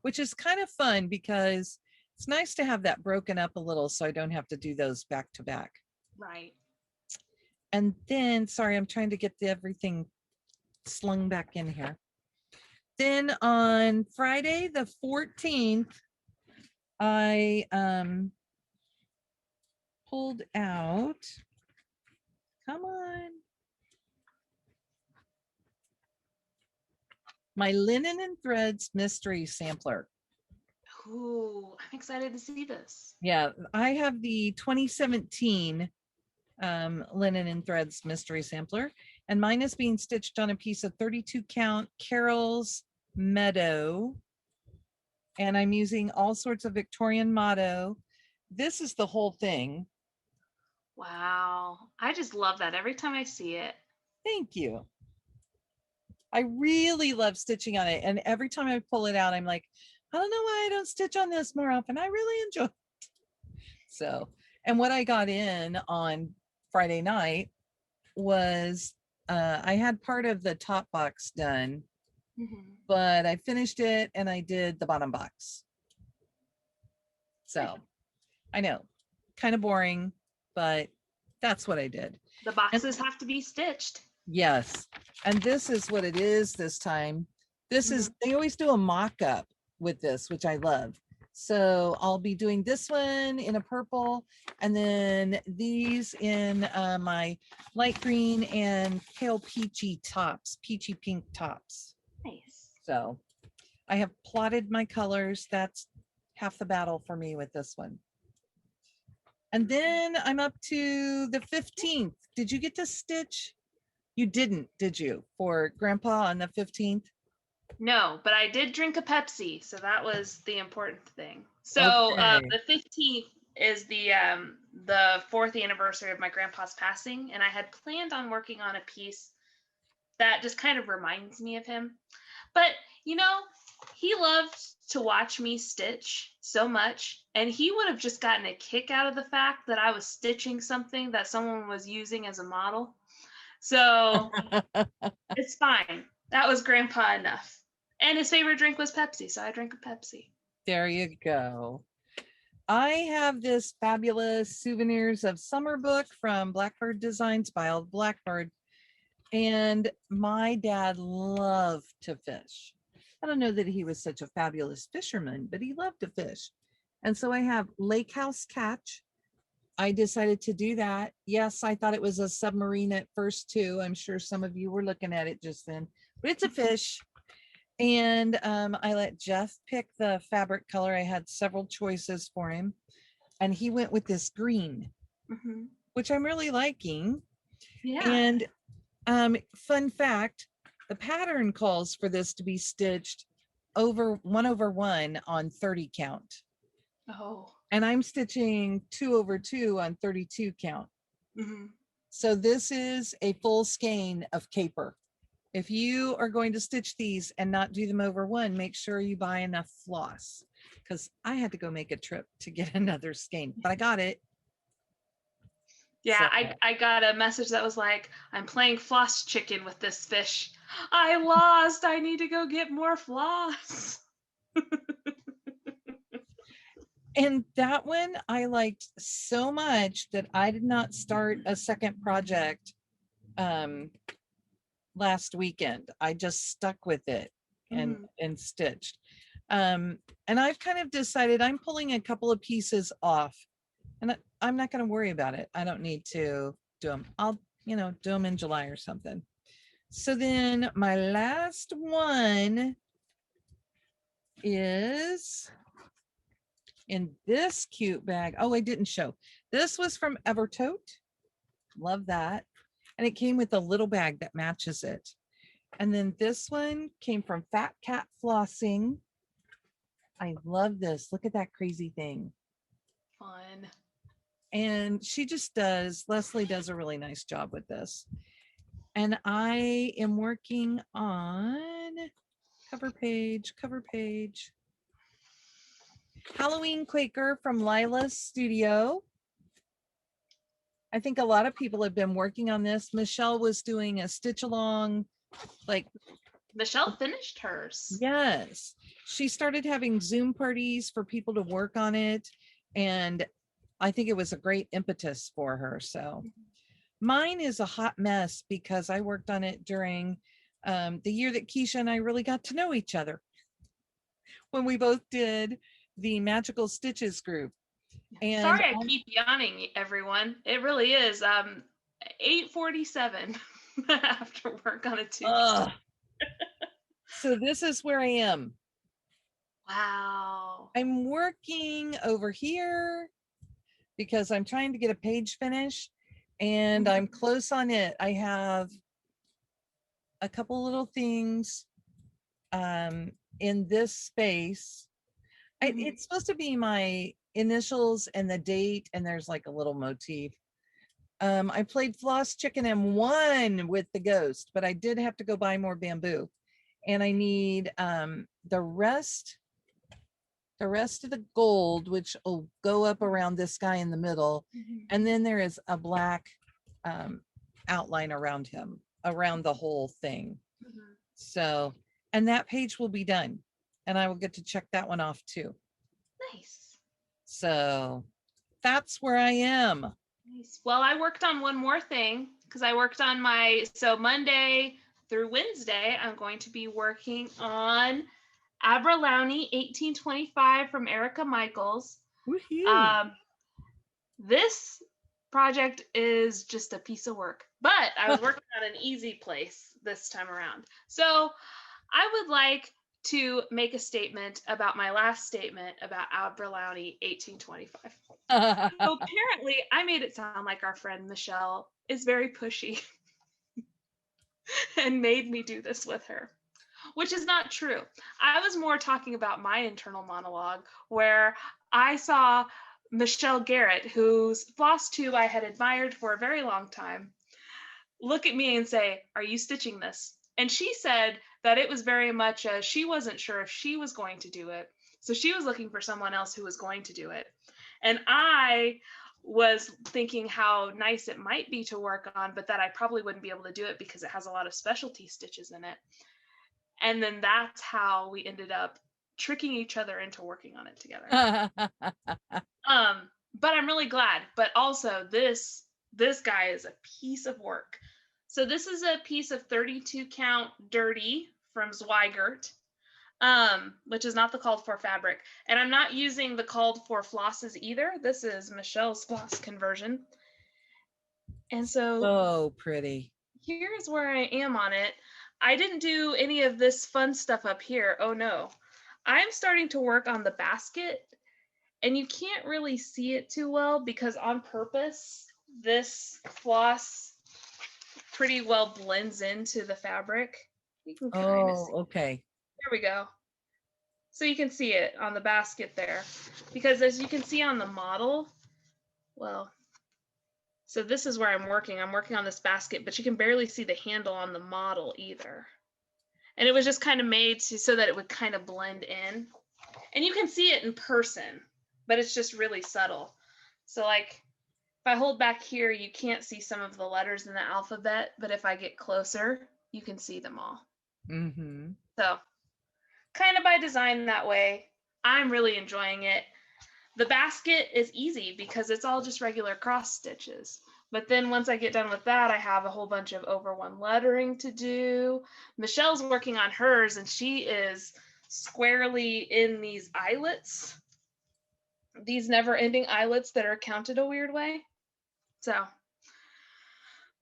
Which is kind of fun because it's nice to have that broken up a little so I don't have to do those back to back. Right. And then, sorry, I'm trying to get everything slung back in here. Then on Friday, the 14th, I pulled out, come on, my Linen and Threads mystery sampler. Ooh, I'm excited to see this. Yeah, I have the 2017 Linen and Threads mystery sampler, and mine is being stitched on a piece of 32 count Carol's Meadow, and I'm using all sorts of Victorian motto. This is the whole thing. Wow, I just love that every time I see it. Thank you. I really love stitching on it, and every time I pull it out, I'm like, I don't know why I don't stitch on this more often. I really enjoy it. So, and what I got in on Friday night was I had part of the top box done, but I finished it and I did the bottom box. So I know, kind of boring, but that's what I did. The boxes have to be stitched. Yes. And this is what it is this time. This is, they always do a mock-up with this, which I love. So I'll be doing this one in a purple, and then these in my light green and pale peachy tops, peachy pink tops. Nice. So I have plotted my colors. That's half the battle for me with this one. And then I'm up to the 15th. Did you get to stitch? You didn't, did you, for Grandpa on the 15th? No, but I did drink a Pepsi, so that was the important thing. So Okay. the 15th is the 4th anniversary of my grandpa's passing, and I had planned on working on a piece that just kind of reminds me of him. But, you know, he loved to watch me stitch so much, and he would have just gotten a kick out of the fact that I was stitching something that someone was using as a model. So it's fine. That was Grandpa enough. And his favorite drink was Pepsi, so I drank a Pepsi. There you go. I have this fabulous Souvenirs of Summer book from Blackbird Designs by Old Blackbird. And my dad loved to fish. I don't know that he was such a fabulous fisherman, but he loved to fish. And so I have Lake House Catch, I decided to do that. Yes, I thought it was a submarine at first too. I'm sure some of you were looking at it just then, but it's a fish. And I let Jeff pick the fabric color. I had several choices for him, and he went with this green, which I'm really liking. Yeah. And fun fact, the pattern calls for this to be stitched over 1/1 on 30 count. Oh. And I'm stitching 2/2 on 32 count. So this is a full skein of caper. If you are going to stitch these and not do them over one, make sure you buy enough floss, because I had to go make a trip to get another skein, but I got it. Yeah, So, I got a message that was like, I'm playing floss chicken with this fish. I lost. I need to go get more floss. and that one I liked so much that I did not start a second project last weekend. I just stuck with it and stitched. And I've kind of decided I'm pulling a couple of pieces off, and I'm not going to worry about it. I don't need to do them. I'll, do them in July or something. So then my last one is in this cute bag. Oh, I didn't show. This was from Evertote. Love that. And it came with a little bag that matches it. And then this one came from Fat Cat Flossing. I love this. Look at that crazy thing. Fun. And Leslie does a really nice job with this. And I am working on cover page. Halloween Quaker from Lila's Studio. I think a lot of people have been working on this. Michelle was doing a stitch along, Michelle finished hers. Yes. She started having Zoom parties for people to work on it. And I think it was a great impetus for her. So mine is a hot mess because I worked on it during the year that Keisha and I really got to know each other, when we both did the Magical Stitches group. And sorry, I keep yawning, everyone. It really is 8:47 after work on a Tuesday. So this is where I am. Wow. I'm working over here because I'm trying to get a page finished, and I'm close on it. I have a couple little things in this space. It's supposed to be my initials and the date, and there's like a little motif. I played Floss Chicken and won with the ghost, but I did have to go buy more bamboo, and I need the rest of the gold, which will go up around this guy in the middle, and then there is a black outline around him, around the whole thing. So, and that page will be done, and I will get to check that one off too. Nice. So that's where I am. Nice. Well, I worked on one more thing, because I worked on so Monday through Wednesday, I'm going to be working on Abra Lowney 1825 from Erica Michaels. This project is just a piece of work, but I was working on an easy place this time around. So I would like to make a statement about my last statement about Abra Lowney 1825. So apparently I made it sound like our friend Michelle is very pushy and made me do this with her, which is not true. I was more talking about my internal monologue, where I saw Michelle Garrette, whose Flosstube I had admired for a very long time, look at me and say, "Are you stitching this?" And she said that it was very much she wasn't sure if she was going to do it. So she was looking for someone else who was going to do it. And I was thinking how nice it might be to work on, but that I probably wouldn't be able to do it because it has a lot of specialty stitches in it. And then that's how we ended up tricking each other into working on it together. But I'm really glad. But also this guy is a piece of work. So this is a piece of 32 count dirty from Zweigert. which is not the called for fabric. And I'm not using the called for flosses either. This is Michelle's floss conversion. And so Oh, pretty. here's where I am on it. I didn't do any of this fun stuff up here. Oh no. I'm starting to work on the basket, and you can't really see it too well because on purpose, this floss pretty well blends into the fabric. You can kind of see. Okay. There we go. So you can see it on the basket there, because as you can see on the model, well, so this is where I'm working on this basket, but you can barely see the handle on the model either. And it was just kind of made so that it would kind of blend in. And you can see it in person, but it's just really subtle. So like if I hold back here, you can't see some of the letters in the alphabet, but if I get closer, you can see them all. Mm-hmm. So kind of by design that way. I'm really enjoying it. The basket is easy because it's all just regular cross stitches. But then once I get done with that, I have a whole bunch of over one lettering to do. Michelle's working on hers, and she is squarely in these eyelets, these never-ending eyelets that are counted a weird way. So,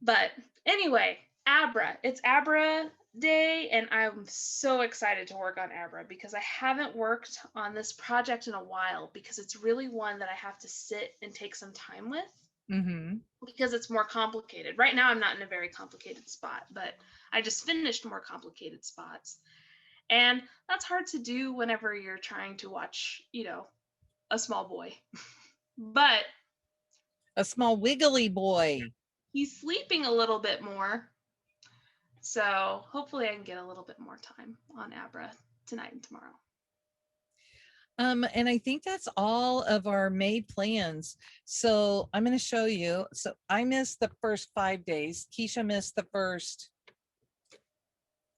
but anyway, Abra. It's Abra Day, and I'm so excited to work on Abra because I haven't worked on this project in a while because it's really one that I have to sit and take some time with. Mm-hmm. Because it's more complicated. Right now, I'm not in a very complicated spot, but I just finished more complicated spots. And that's hard to do whenever you're trying to watch, a small boy. But a small wiggly boy. He's sleeping a little bit more. So hopefully I can get a little bit more time on Abra tonight and tomorrow. And I think that's all of our May plans. So I'm going to show you. So I missed the first 5 days. Keisha missed the first,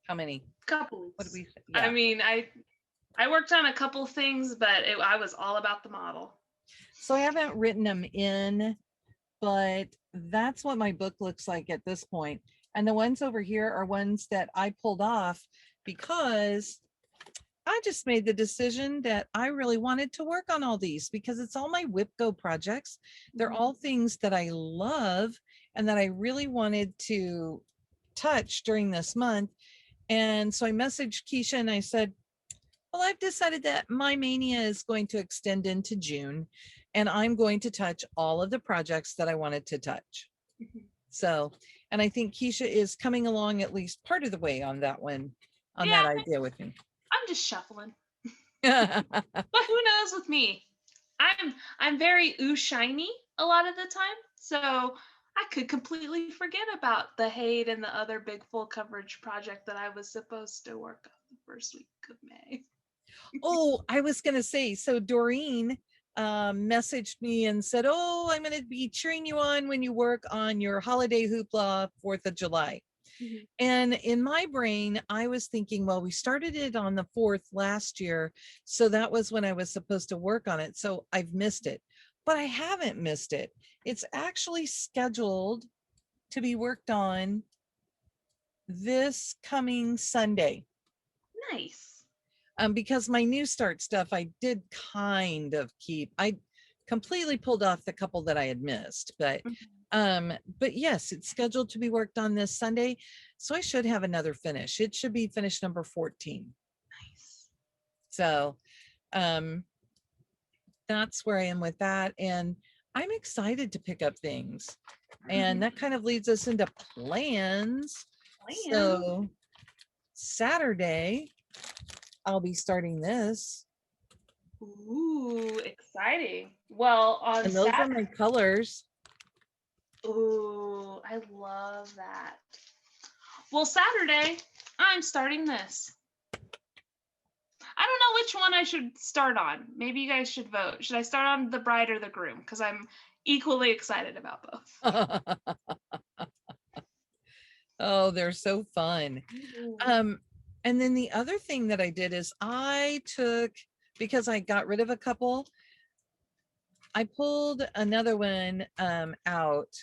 how many? Couple weeks. What did we say? Yeah. I mean, I worked on a couple things, but I was all about the model. So I haven't written them in, but that's what my book looks like at this point. And the ones over here are ones that I pulled off because I just made the decision that I really wanted to work on all these because it's all my Whip Go projects. They're all things that I love and that I really wanted to touch during this month. And so I messaged Keisha and I said, well, I've decided that my mania is going to extend into June and I'm going to touch all of the projects that I wanted to touch. So, and I think Keisha is coming along at least part of the way on that one, on that idea with me. I'm just shuffling. But who knows with me? I'm very shiny a lot of the time. So I could completely forget about the Hade and the other big full coverage project that I was supposed to work on the first week of May. Oh, I was going to say, so Doreen messaged me and said, oh, I'm going to be cheering you on when you work on your holiday hoopla 4th of July. Mm-hmm. And in my brain, I was thinking, well, we started it on the 4th last year. So that was when I was supposed to work on it. So I've missed it, but I haven't missed it. It's actually scheduled to be worked on this coming Sunday. Nice. Because my new start stuff, I did kind of keep, I completely pulled off the couple that I had missed, but yes, it's scheduled to be worked on this Sunday. So I should have another finish. It should be finish number 14. Nice. So that's where I am with that. And I'm excited to pick up things. And that kind of leads us into plans. So Saturday, I'll be starting this. Ooh, exciting. Well, on and those are my colors. Ooh, I love that. Well, Saturday, I'm starting this. I don't know which one I should start on. Maybe you guys should vote. Should I start on the bride or the groom? Because I'm equally excited about both. Oh, they're so fun. And then the other thing that I did is I took, because I got rid of a couple, I pulled another one out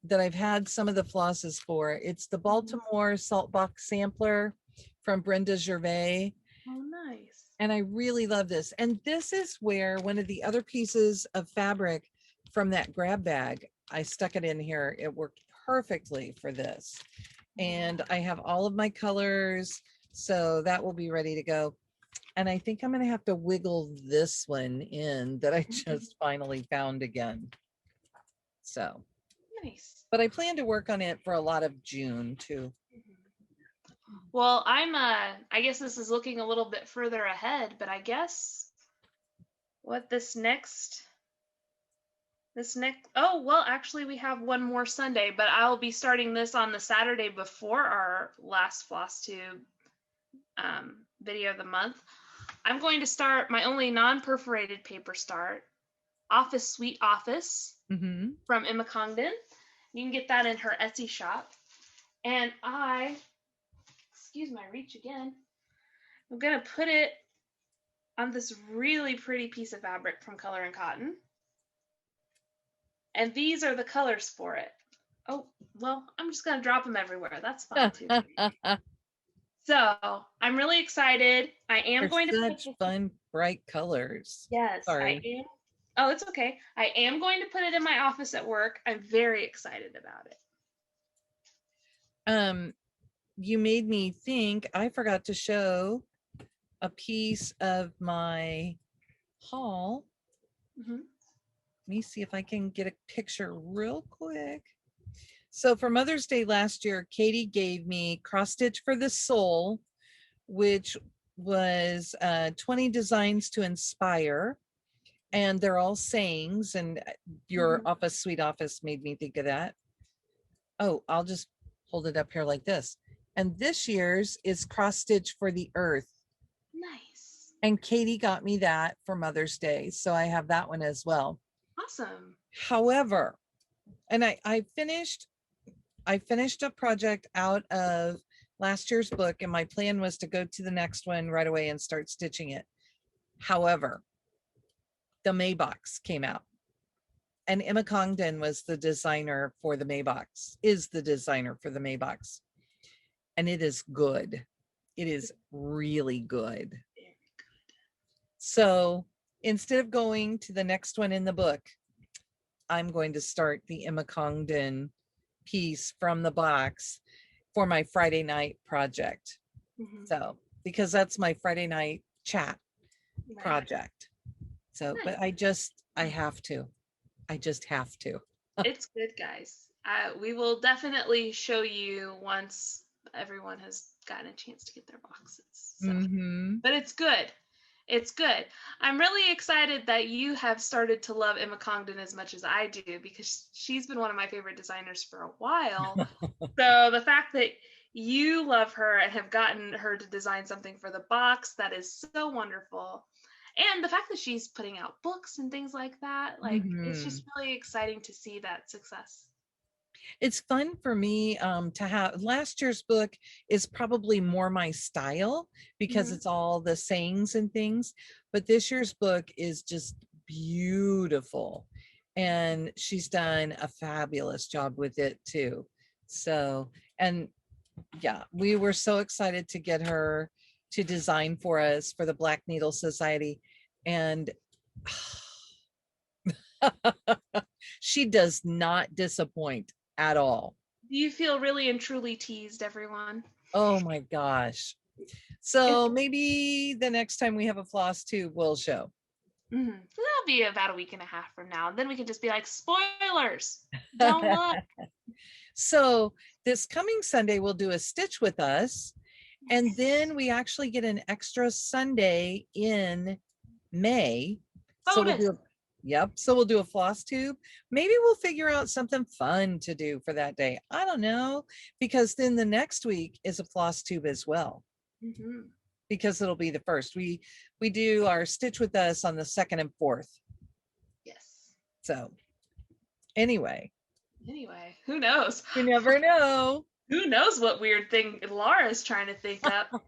that I've had some of the flosses for. It's the Baltimore Saltbox sampler from Brenda Gervais. Oh, nice. And I really love this. And this is where one of the other pieces of fabric from that grab bag, I stuck it in here. It worked perfectly for this. And I have all of my colors, so that will be ready to go. And I think I'm going to have to wiggle this one in that I just finally found again. So Nice. But I plan to work on it for a lot of June too. Well, I guess this is looking a little bit further ahead, but I guess what this next, oh, well, actually we have one more Sunday, but I'll be starting this on the Saturday before our last Flosstube video of the month. I'm going to start my only non-perforated paper start, Office Sweet Office from Emma Congdon. You can get that in her Etsy shop. And excuse my reach again, I'm going to put it on this really pretty piece of fabric from Color and Cotton. And these are the colors for it. Oh, well, I'm just going to drop them everywhere. That's fine too. So I'm really excited. I am They're going to such fun, bright colors. Yes, Sorry. I am. Oh, it's okay. I am going to put it in my office at work. I'm very excited about it. You made me think I forgot to show a piece of my haul. Let me see if I can get a picture real quick. So for Mother's Day last year, Katie gave me Cross Stitch for the Soul, which was 20 designs to inspire. And they're all sayings, and your Office Sweet Office made me think of that. Oh, I'll just hold it up here like this. And this year's is Cross Stitch for the Earth. Nice. And Katie got me that for Mother's Day. So I have that one as well. Awesome. However, and I finished a project out of last year's book, and my plan was to go to the next one right away and start stitching it. However, the May box came out, and Emma Congdon was the designer for the May box, is the designer for the May box. And it is good. It is really good. So instead of going to the next one in the book, I'm going to start the Emma Congdon piece from the box for my Friday night project. So, because that's my Friday night chat project. So, but I just have to. It's good, guys. We will definitely show you once everyone has gotten a chance to get their boxes. So. But it's good. It's good. I'm really excited that you have started to love Emma Congdon as much as I do, because she's been one of my favorite designers for a while. So the fact that you love her and have gotten her to design something for the box, that is so wonderful. And the fact that she's putting out books and things like that, like it's just really exciting to see that success. It's fun for me to have. Last year's book is probably more my style because it's all the sayings and things, but this year's book is just beautiful, and she's done a fabulous job with it too. So, and yeah, we were so excited to get her to design for us for the Black Needle Society, and she does not disappoint at all. Do you feel really and truly teased, everyone? Oh my gosh. So maybe the next time we have a floss tube, we'll show. That'll be about a week and a half from now. Then we can just be like, spoilers, don't look. So this coming Sunday, we'll do a stitch with us. And then we actually get an extra Sunday in May. So we'll do so we'll do a floss tube. Maybe we'll figure out something fun to do for that day. I don't know, because then the next week is a floss tube as well. Because it'll be the first. We do our stitch with us on the 2nd and 4th. Yes. So anyway, who knows? You never know. Who knows what weird thing Laura's trying to think up.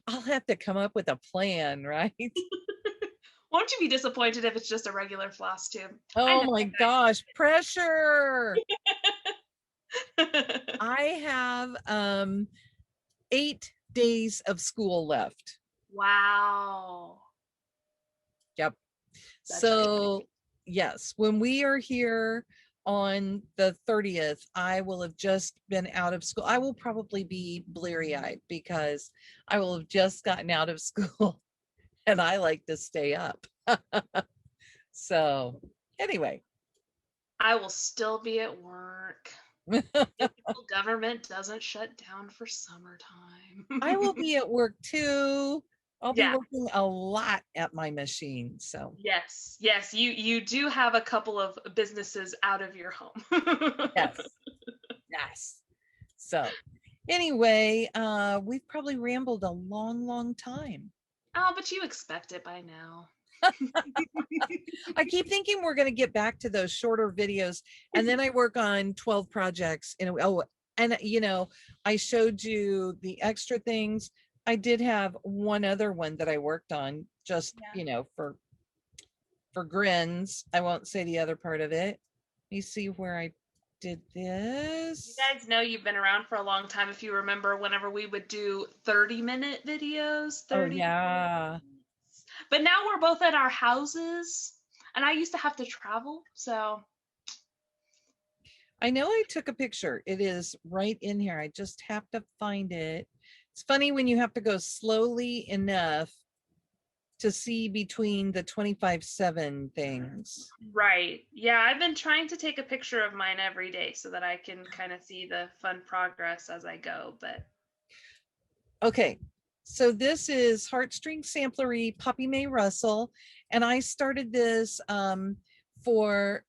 I'll have to come up with a plan, right? Won't you be disappointed if it's just a regular floss tube? Oh my gosh, pressure. I have 8 days of school left. Wow. Yep. That's So yes, when we are here on the 30th, I will have just been out of school. I will probably be bleary-eyed because I will have just gotten out of school and I like to stay up. So anyway. I will still be at work. The government doesn't shut down for summertime. I will be at work too. I'll be Yeah. working a lot at my machine. So Yes, yes, you do have a couple of businesses out of your home. yes, yes. So anyway, we've probably rambled a long time. Oh, but you expect it by now. I keep thinking we're going to get back to those shorter videos, and then I work on 12 projects. And you know, I showed you the extra things. I did have one other one that I worked on, just you know, for grins. I won't say the other part of it. Let me see where I did this. You guys know you've been around for a long time. If you remember, whenever we would do 30-minute videos, 30 Oh yeah. minutes. But now we're both at our houses, and I used to have to travel, so. I know I took a picture. It is right in here. I just have to find it. It's funny when you have to go slowly enough to see between the 25/7 things. Right. Yeah, I've been trying to take a picture of mine every day so that I can kind of see the fun progress as I go, but. Okay, so this is Heartstring Samplery Poppy May Russell, and I started this for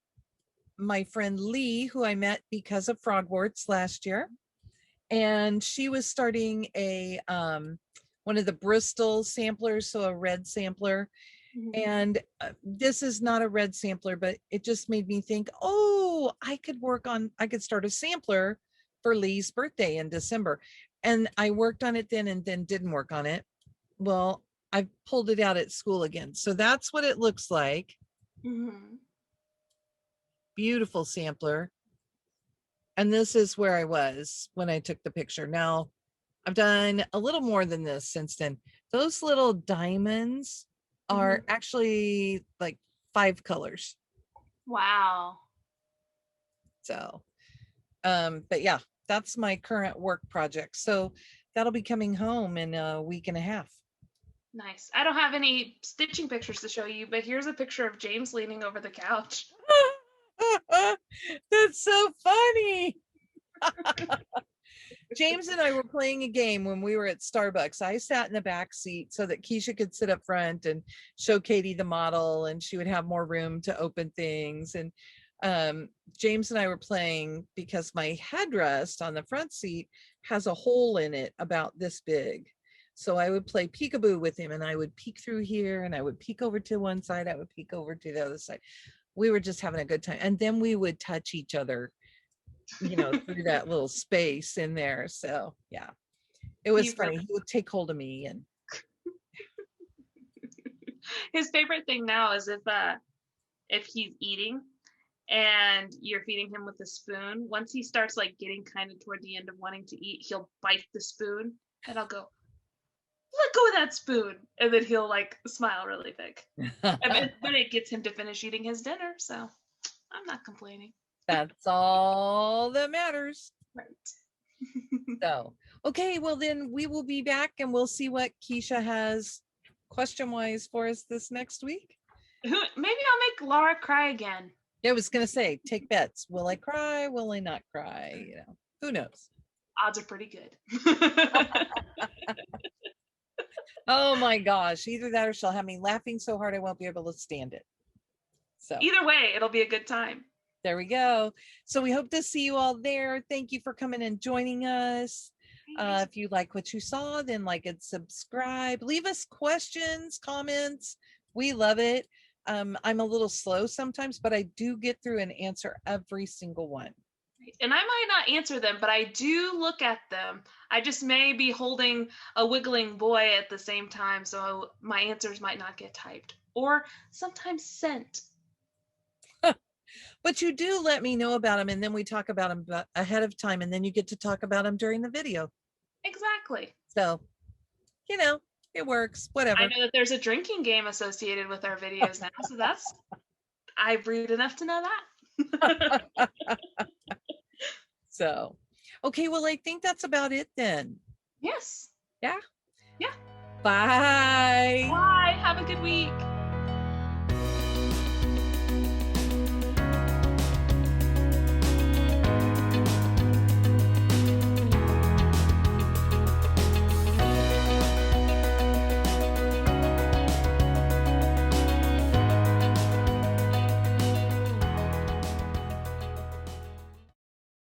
my friend Lee, who I met because of Frogwarts last year, and she was starting a one of the Bristol samplers, so a red sampler. And this is not a red sampler, but it just made me think, oh, I could start a sampler for Lee's birthday in December. And I worked on it then and then didn't work on it. Well, I pulled it out at school again. So that's what it looks like. Beautiful sampler. And this is where I was when I took the picture. Now, I've done a little more than this since then. Those little diamonds are actually like 5 colors. Wow. So, but yeah, that's my current work project. So that'll be coming home in a week and a half. Nice. I don't have any stitching pictures to show you, but here's a picture of James leaning over the couch. That's so funny. James and I were playing a game when we were at Starbucks. I sat in the back seat so that Keisha could sit up front and show Katie the model, and she would have more room to open things. And James and I were playing because my headrest on the front seat has a hole in it about this big. So I would play peekaboo with him, and I would peek through here, and I would peek over to one side, I would peek over to the other side. We were just having a good time. And then we would touch each other, you know, through that little space in there. So yeah, it was funny. He would take hold of me, and his favorite thing now is if he's eating and you're feeding him with a spoon, once he starts like getting kind of toward the end of wanting to eat, he'll bite the spoon, and I'll go, let go of that spoon, and then he'll like smile really big. And then it gets him to finish eating his dinner, so I'm not complaining. That's all that matters. Right. So, okay, well then we will be back, and we'll see what Keisha has question-wise for us this next week. Maybe I'll make Laura cry again. Yeah, I was gonna say, take bets. Will I cry? Will I not cry? You know, who knows? Odds are pretty good. Oh my gosh, either that or she'll have me laughing so hard I won't be able to stand it. So either way, it'll be a good time. There we go. So we hope to see you all there. Thank you for coming and joining us. If you like what you saw, then like and subscribe. Leave us questions, comments. We love it. I'm a little slow sometimes, but I do get through and answer every single one. And I might not answer them, but I do look at them. I just may be holding a wiggling boy at the same time, so my answers might not get typed or sometimes sent. But you do let me know about them, and then we talk about them ahead of time, and then you get to talk about them during the video. Exactly. So, you know, It works. Whatever. I know that there's a drinking game associated with our videos now, so I read enough to know that. So, okay, well, I think that's about it then. Yes. Yeah. Yeah. Bye. Bye. Have a good week.